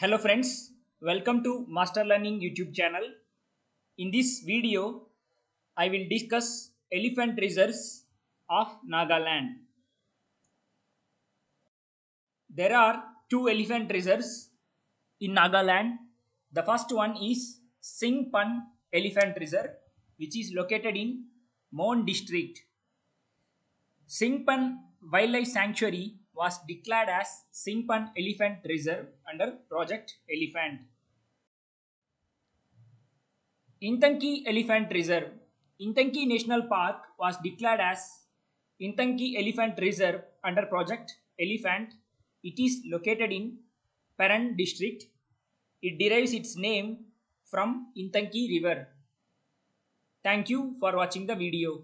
Hello friends, welcome to Master Learning YouTube channel. In this video, I will discuss elephant reserves of Nagaland. There are two elephant reserves in Nagaland. The first one is Singphan Elephant Reserve, which is located in Mon district. Singphan Wildlife Sanctuary was declared as Singphan Elephant Reserve under Project Elephant. Intanki Elephant Reserve. Intanki National Park was declared as Intanki Elephant Reserve under Project Elephant. It is located in Paran district. It derives its name from Intanki River. Thank you for watching the video.